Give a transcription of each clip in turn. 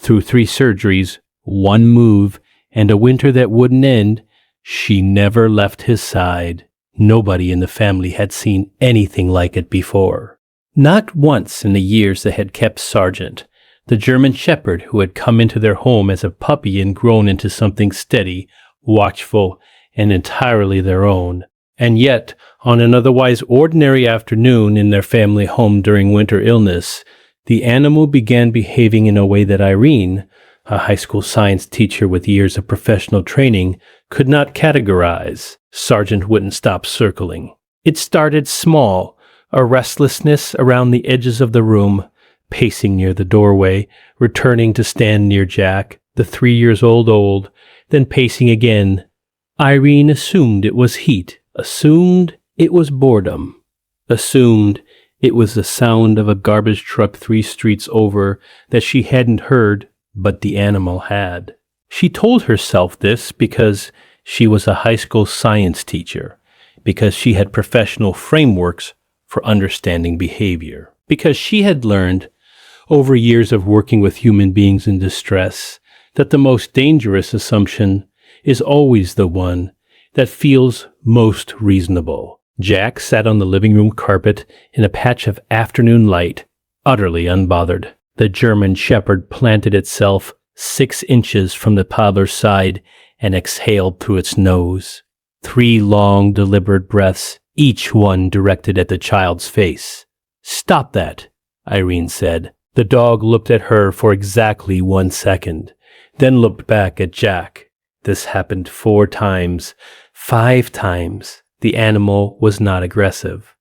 Through 3 surgeries, 1 move, and a winter that wouldn't end, she never left his side. Nobody in the family had seen anything like it before. Not once in the years that had kept Sargent, the German shepherd who had come into their home as a puppy and grown into something steady, watchful, and entirely their own. And yet, on an otherwise ordinary afternoon in their family home during winter illness, the animal began behaving in a way that Irene, a high school science teacher with years of professional training, could not categorize. Sargent wouldn't stop circling. It started small, a restlessness around the edges of the room, pacing near the doorway, returning to stand near Jack, the 3 years old, then pacing again. Irene assumed it was heat, assumed it was boredom, assumed it was the sound of a garbage truck 3 streets over that she hadn't heard, but the animal had. She told herself this because she was a high school science teacher, because she had professional frameworks for understanding behavior, because she had learned, over years of working with human beings in distress, that the most dangerous assumption is always the one that feels most reasonable. Jack sat on the living room carpet in a patch of afternoon light, utterly unbothered. The German shepherd planted itself 6 inches from the toddler's side and exhaled through its nose. 3 long, deliberate breaths, each one directed at the child's face. "Stop that," Irene said. The dog looked at her for exactly 1 second, then looked back at Jack. This happened 4 times, 5 times. The animal was not aggressive,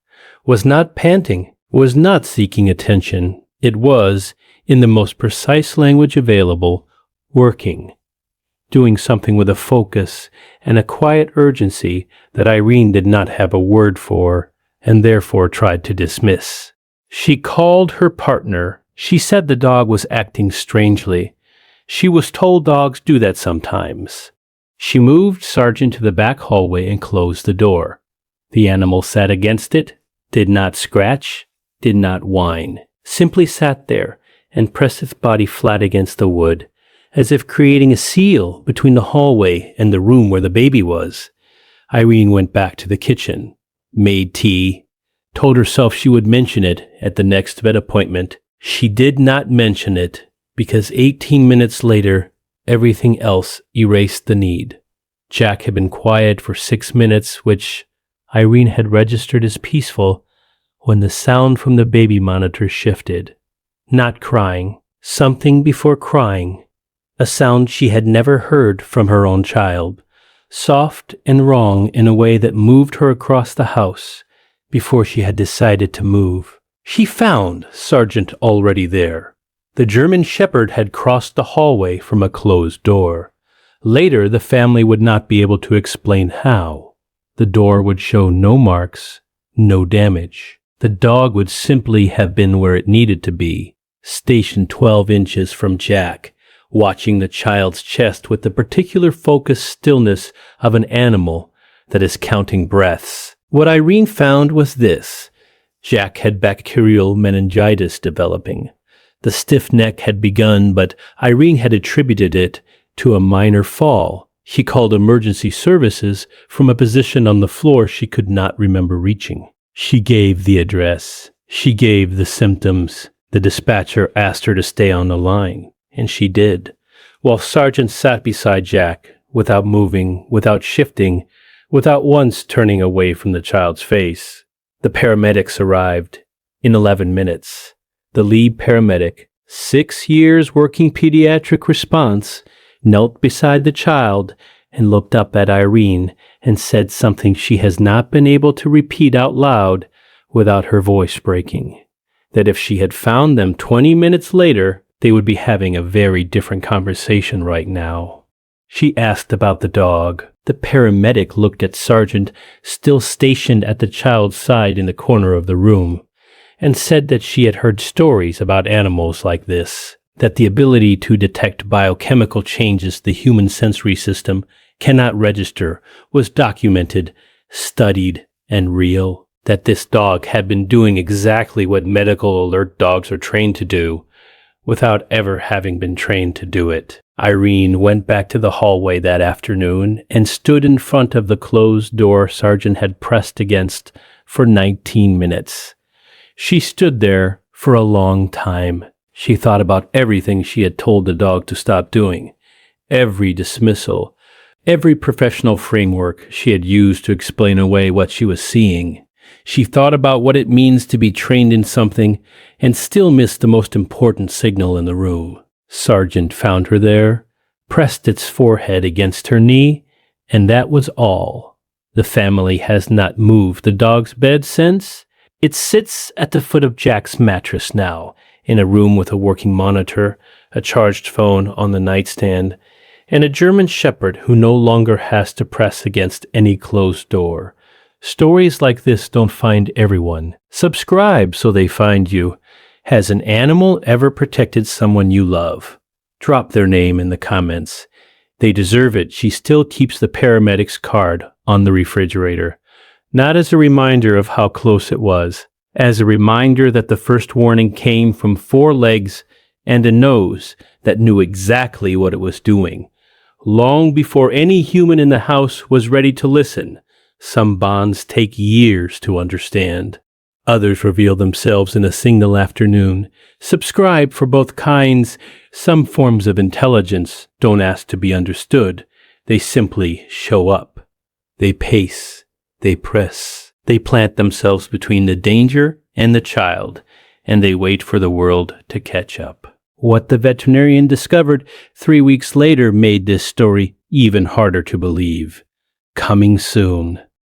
was not panting, was not seeking attention. It was, in the most precise language available, working, doing something with a focus and a quiet urgency that Irene did not have a word for, and therefore tried to dismiss. She called her partner. She said the dog was acting strangely. She was told dogs do that sometimes. She moved Sargent to the back hallway and closed the door. The animal sat against it, did not scratch, did not whine, simply sat there and pressed its body flat against the wood, as if creating a seal between the hallway and the room where the baby was. Irene went back to the kitchen, made tea, told herself she would mention it at the next vet appointment. She did not mention it because 18 minutes later, everything else erased the need. Jack had been quiet for 6 minutes, which Irene had registered as peaceful, when the sound from the baby monitor shifted. Not crying, something before crying, a sound she had never heard from her own child, soft and wrong in a way that moved her across the house before she had decided to move. She found Sargent already there. The German shepherd had crossed the hallway from a closed door. Later, the family would not be able to explain how. The door would show no marks, no damage. The dog would simply have been where it needed to be, stationed 12 inches from Jack, watching the child's chest with the particular focused stillness of an animal that is counting breaths. What Irene found was this. Jack had bacterial meningitis developing. The stiff neck had begun, but Irene had attributed it to a minor fall. She called emergency services from a position on the floor she could not remember reaching. She gave the address. She gave the symptoms. The dispatcher asked her to stay on the line, and she did, while Sargent sat beside Jack, without moving, without shifting, without once turning away from the child's face. The paramedics arrived in 11 minutes. The lead paramedic, 6 years working pediatric response, knelt beside the child and looked up at Irene and said something she has not been able to repeat out loud without her voice breaking. That if she had found them 20 minutes later, they would be having a very different conversation right now. She asked about the dog. The paramedic looked at Sargent, still stationed at the child's side in the corner of the room, and said that she had heard stories about animals like this, that the ability to detect biochemical changes the human sensory system cannot register was documented, studied, and real, that this dog had been doing exactly what medical alert dogs are trained to do, without ever having been trained to do it. Irene went back to the hallway that afternoon and stood in front of the closed door Sargent had pressed against for 19 minutes. She stood there for a long time. She thought about everything she had told the dog to stop doing, every dismissal, every professional framework she had used to explain away what she was seeing. She thought about what it means to be trained in something and still miss the most important signal in the room. Sargent found her there, pressed its forehead against her knee, and that was all. The family has not moved the dog's bed since. It sits at the foot of Jack's mattress now, in a room with a working monitor, a charged phone on the nightstand, and a German shepherd who no longer has to press against any closed door. Stories like this don't find everyone. Subscribe so they find you. Has an animal ever protected someone you love? Drop their name in the comments. They deserve it. She still keeps the paramedics card on the refrigerator. Not as a reminder of how close it was, as a reminder that the first warning came from 4 legs and a nose that knew exactly what it was doing. Long before any human in the house was ready to listen. Some bonds take years to understand. Others reveal themselves in a single afternoon. Subscribe for both kinds. Some forms of intelligence don't ask to be understood. They simply show up. They pace. They press. They plant themselves between the danger and the child, and they wait for the world to catch up. What the veterinarian discovered 3 weeks later made this story even harder to believe. Coming soon.